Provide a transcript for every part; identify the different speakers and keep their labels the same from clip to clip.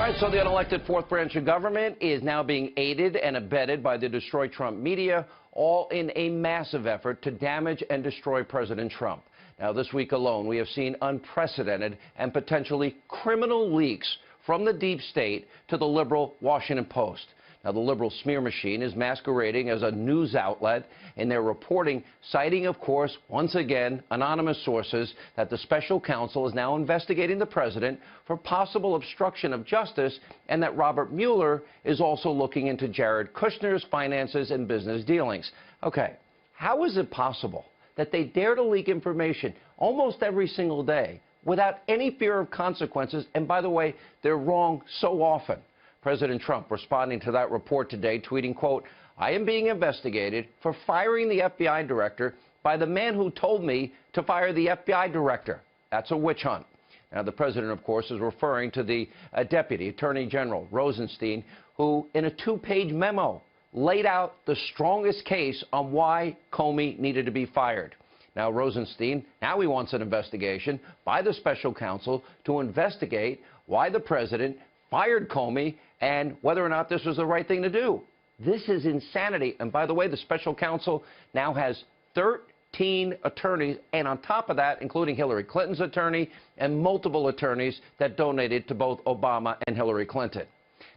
Speaker 1: All right, so the unelected fourth branch of government is now being aided and abetted by the Destroy Trump media, all in a massive effort to damage and destroy President Trump. Now, this week alone, we have seen unprecedented and potentially criminal leaks from the deep state to the liberal Washington Post. Now, the liberal smear machine is masquerading as a news outlet in their reporting, citing, of course, once again, anonymous sources that the special counsel is now investigating the president for possible obstruction of justice and that Robert Mueller is also looking into Jared Kushner's finances and business dealings. Okay, how is it possible that they dare to leak information almost every single day without any fear of consequences? And by the way, they're wrong so often. President Trump responding to that report today, tweeting, quote, "I am being investigated for firing the FBI director by the man who told me to fire the FBI director. That's a witch hunt." Now, the president, of course, is referring to the Deputy Attorney General Rosenstein, who, in a two-page memo, laid out the strongest case on why Comey needed to be fired. Now, Rosenstein, now he wants an investigation by the special counsel to investigate why the president fired Comey and whether or not this was the right thing to do. This is insanity. And by the way, the special counsel now has 13 attorneys, and on top of that, including Hillary Clinton's attorney and multiple attorneys that donated to both Obama and Hillary Clinton.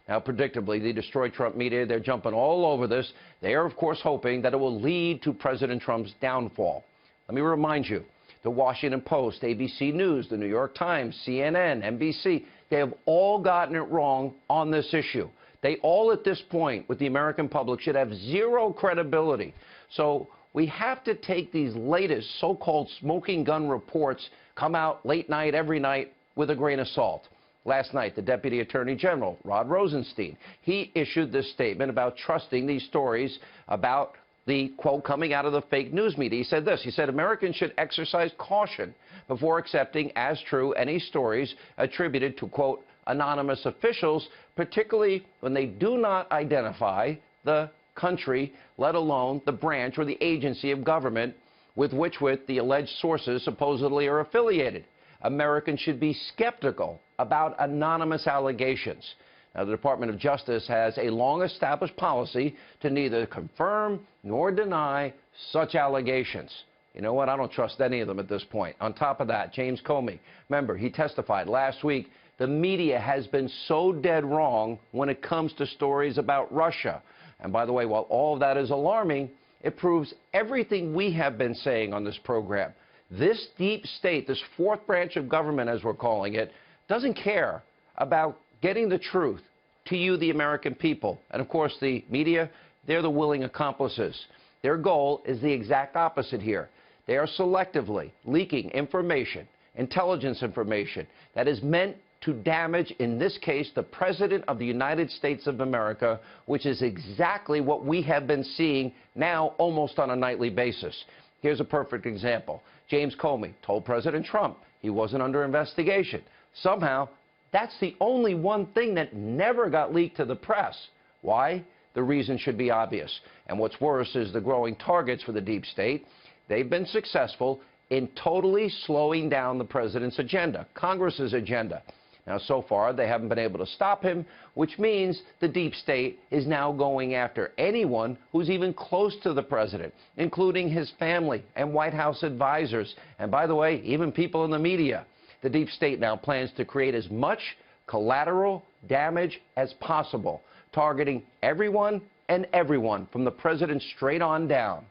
Speaker 1: Now, predictably, the Destroy Trump media, they're jumping all over this. They are, of course, hoping that it will lead to President Trump's downfall. Let me remind you, the Washington Post, ABC News, the New York Times, CNN, NBC, they have all gotten it wrong on this issue. They all, at this point, with the American public, should have zero credibility. So we have to take these latest so-called smoking gun reports, come out late night, every night, with a grain of salt. Last night, the Deputy Attorney General, Rod Rosenstein, he issued this statement about trusting these stories about the, quote, coming out of the fake news media. He said this, he said, Americans should exercise caution before accepting as true any stories attributed to, quote, anonymous officials, particularly when they do not identify the country, let alone the branch or the agency of government with which the alleged sources supposedly are affiliated. Americans should be skeptical about anonymous allegations. Now, the Department of Justice has a long-established policy to neither confirm nor deny such allegations. You know what? I don't trust any of them at this point. On top of that, James Comey, remember, he testified last week, the media has been so dead wrong when it comes to stories about Russia. And by the way, while all of that is alarming, it proves everything we have been saying on this program. This deep state, this fourth branch of government, as we're calling it, doesn't care about getting the truth to you, the American people. And, of course, the media, they're the willing accomplices. Their goal is the exact opposite here. They are selectively leaking information, intelligence information, that is meant to damage, in this case, the President of the United States of America, which is exactly what we have been seeing now almost on a nightly basis. Here's a perfect example. James Comey told President Trump he wasn't under investigation. Somehow, that's the only one thing that never got leaked to the press. Why? The reason should be obvious. And what's worse is the growing targets for the deep state. They've been successful in totally slowing down the president's agenda, Congress's agenda. Now, so far, they haven't been able to stop him, which means the deep state is now going after anyone who's even close to the president, including his family and White House advisors. And by the way, even people in the media. The deep state now plans to create as much collateral damage as possible, targeting everyone and everyone from the president straight on down.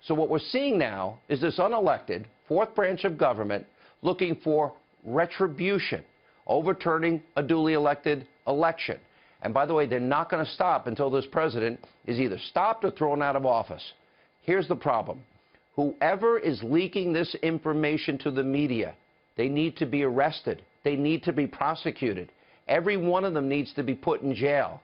Speaker 1: So what we're seeing now is this unelected fourth branch of government looking for retribution, overturning a duly elected election. And by the way, they're not going to stop until this president is either stopped or thrown out of office. Here's the problem. Whoever is leaking this information to the media, they need to be arrested. They need to be prosecuted. Every one of them needs to be put in jail.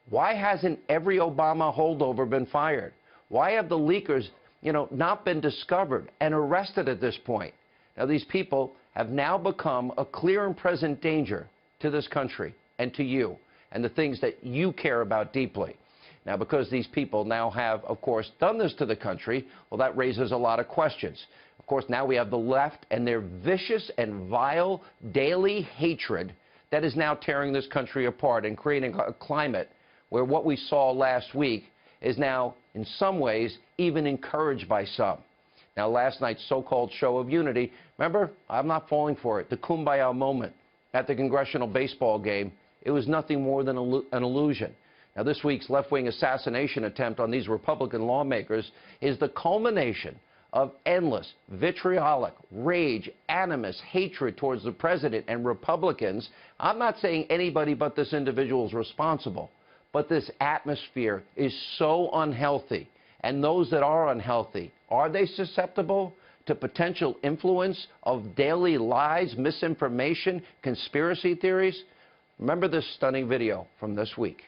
Speaker 1: Why hasn't every Obama holdover been fired? Why have the leakers, not been discovered and arrested at this point? Now, these people have now become a clear and present danger to this country and to you and the things that you care about deeply. Now, because these people now have, of course, done this to the country, well, that raises a lot of questions. Of course, now we have the left and their vicious and vile daily hatred that is now tearing this country apart and creating a climate where what we saw last week is now, in some ways, even encouraged by some. Now, last night's so-called show of unity, remember, I'm not falling for it, the kumbaya moment at the congressional baseball game, it was nothing more than an illusion. Now, this week's left-wing assassination attempt on these Republican lawmakers is the culmination of endless, vitriolic rage, animus, hatred towards the president and Republicans. I'm not saying anybody but this individual is responsible, but this atmosphere is so unhealthy. And those that are unhealthy, are they susceptible to potential influence of daily lies, misinformation, conspiracy theories? Remember this stunning video from this week.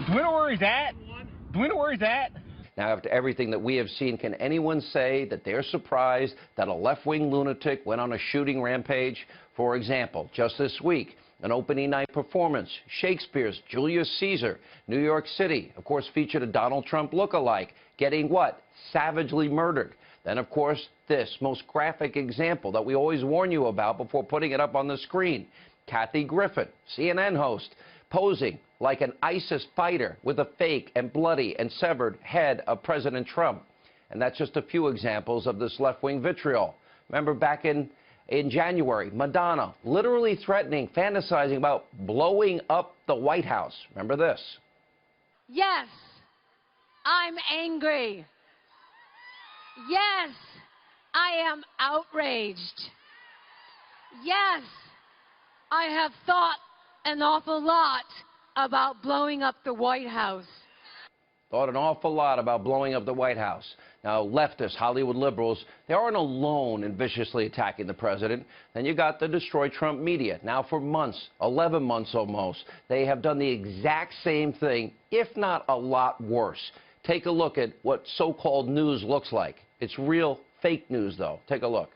Speaker 2: Do we know where he's at? Do we know where he's at?
Speaker 1: Now, after everything that we have seen, can anyone say that they're surprised that a left-wing lunatic went on a shooting rampage? For example, just this week, an opening night performance, Shakespeare's Julius Caesar, New York City, of course, featured a Donald Trump look-alike, getting what? Savagely murdered. Then, of course, this most graphic example that we always warn you about before putting it up on the screen. Kathy Griffin, CNN host, posing like an ISIS fighter with a fake and bloody and severed head of President Trump. And that's just a few examples of this left-wing vitriol. Remember back in January, Madonna literally threatening, fantasizing about blowing up the White House. Remember this?
Speaker 3: Yes, I'm angry. Yes, I am outraged. Yes, I have thought an awful lot about blowing up the White House.
Speaker 1: Thought an awful lot about blowing up the White House. Now, leftists, Hollywood liberals, they aren't alone in viciously attacking the president. Then you got the Destroy Trump media. Now, for months, 11 months almost, they have done the exact same thing, if not a lot worse. Take a look at what so-called news looks like. It's real fake news, though. Take a look.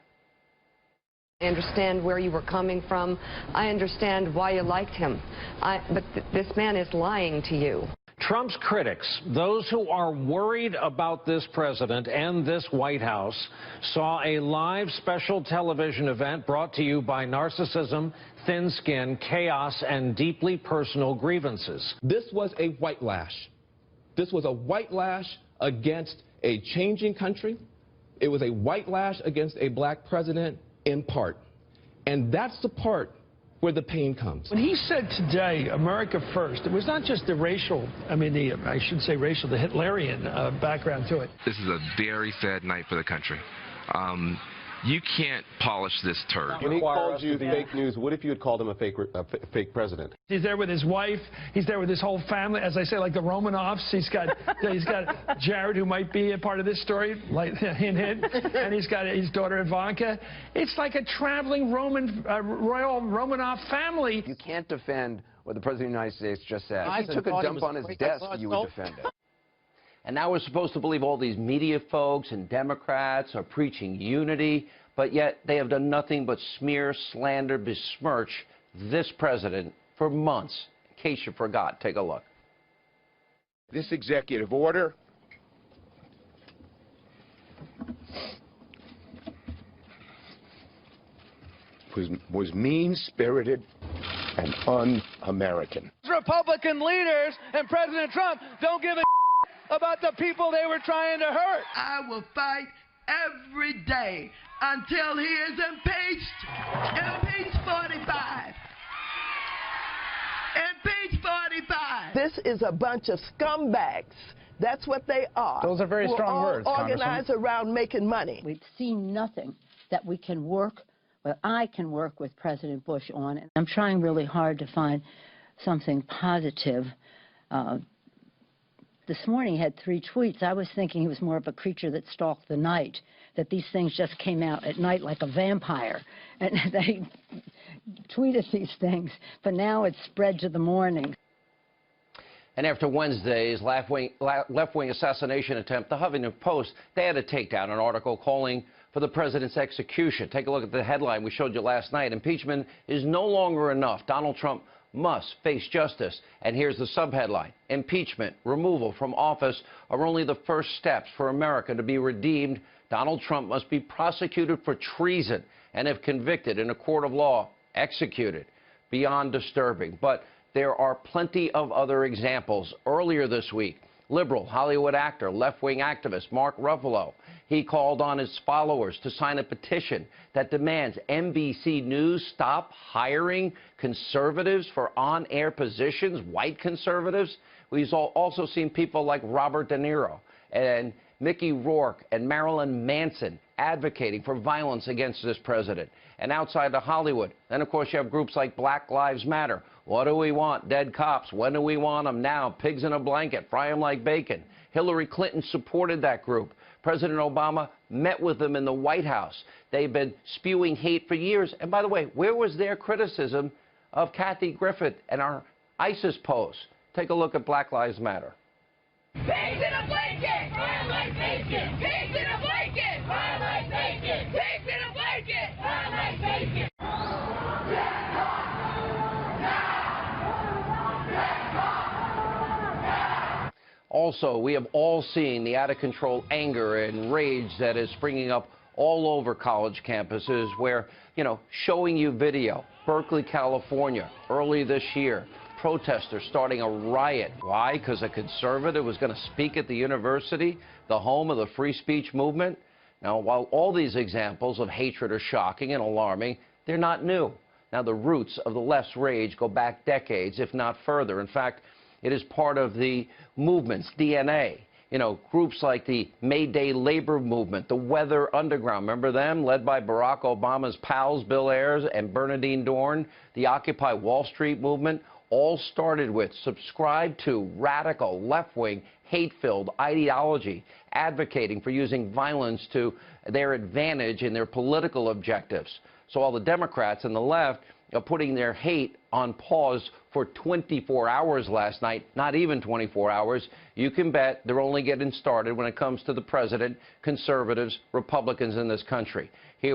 Speaker 4: I understand where you were coming from. I understand why you liked him. But this man is lying to you.
Speaker 5: Trump's critics, those who are worried about this president and this White House, saw a live special television event brought to you by narcissism, thin skin, chaos, and deeply personal grievances.
Speaker 6: This was a white lash. This was a white lash against a changing country. It was a white lash against a black president in part. And that's the part where the pain comes.
Speaker 7: When he said today, America first, it was not just the racial, I should say racial, the Hitlerian background to it.
Speaker 8: This is a very sad night for the country. You can't polish this turd.
Speaker 9: When he called you fake news, what if you had called him a fake president?
Speaker 7: He's there with his wife. He's there with his whole family. As I say, like the Romanovs. He's got Jared, who might be a part of this story, like hint, hint. And he's got his daughter Ivanka. It's like a traveling royal Romanov family.
Speaker 10: You can't defend what the President of the United States just said. If he took a dump on his desk, you would defend it.
Speaker 1: And now we're supposed to believe all these media folks and Democrats are preaching unity, but yet they have done nothing but smear, slander, besmirch this president for months. In case you forgot, take a look.
Speaker 11: This executive order was mean-spirited and un-American.
Speaker 2: Republican leaders and President Trump don't give a about the people they were trying to hurt.
Speaker 12: I will fight every day until he is impeached. Impeach 45. Impeach 45.
Speaker 13: This is a bunch of scumbags. That's what they are.
Speaker 2: Those are very strong words,
Speaker 13: organized around making money.
Speaker 14: We've seen nothing that we can work, well, I can work with President Bush on. And I'm trying really hard to find something positive. This morning he had 3 tweets. I was thinking he was more of a creature that stalked the night, that these things just came out at night like a vampire. And they tweeted these things, but now it's spread to the morning.
Speaker 1: And after Wednesday's left-wing assassination attempt, the Huffington Post, they had to take down an article calling for the president's execution. Take a look at the headline we showed you last night. Impeachment is no longer enough. Donald Trump must face justice. And here's the subheadline. Impeachment, removal from office are only the first steps for America to be redeemed. Donald Trump must be prosecuted for treason and, if convicted in a court of law, executed. Beyond disturbing. But there are plenty of other examples. Earlier this week, liberal Hollywood actor, left-wing activist Mark Ruffalo, he called on his followers to sign a petition that demands NBC News stop hiring conservatives for on-air positions, white conservatives. We've also seen people like Robert De Niro and Mickey Rourke and Marilyn Manson advocating for violence against this president. And outside of Hollywood, then of course you have groups like Black Lives Matter. What do we want? Dead cops. When do we want them? Now. Pigs in a blanket. Fry them like bacon. Hillary Clinton supported that group. President Obama met with them in the White House. They've been spewing hate for years. And by the way, where was their criticism of Kathy Griffith and our ISIS pose? Take a look at Black Lives Matter.
Speaker 15: Pigs in a blanket! Fry like bacon! Pigs in a blanket! Fry like bacon! Pigs in a blanket! Fry like bacon!
Speaker 1: Also, we have all seen the out-of-control anger and rage that is springing up all over college campuses where, showing you video. Berkeley, California, early this year, protesters starting a riot. Why? Because a conservative was going to speak at the university, the home of the free speech movement? Now, while all these examples of hatred are shocking and alarming, they're not new. Now, the roots of the left's rage go back decades, if not further. In fact, it is part of the movement's DNA. Groups like the May Day labor movement, the Weather Underground, remember them? Led by Barack Obama's pals, Bill Ayers and Bernardine Dohrn. The Occupy Wall Street movement all started with subscribe to radical left-wing hate-filled ideology, advocating for using violence to their advantage in their political objectives. So while the Democrats and the left are putting their hate on pause for 24 hours last night, not even 24 hours, you can bet they're only getting started when it comes to the president, conservatives, Republicans in this country. Here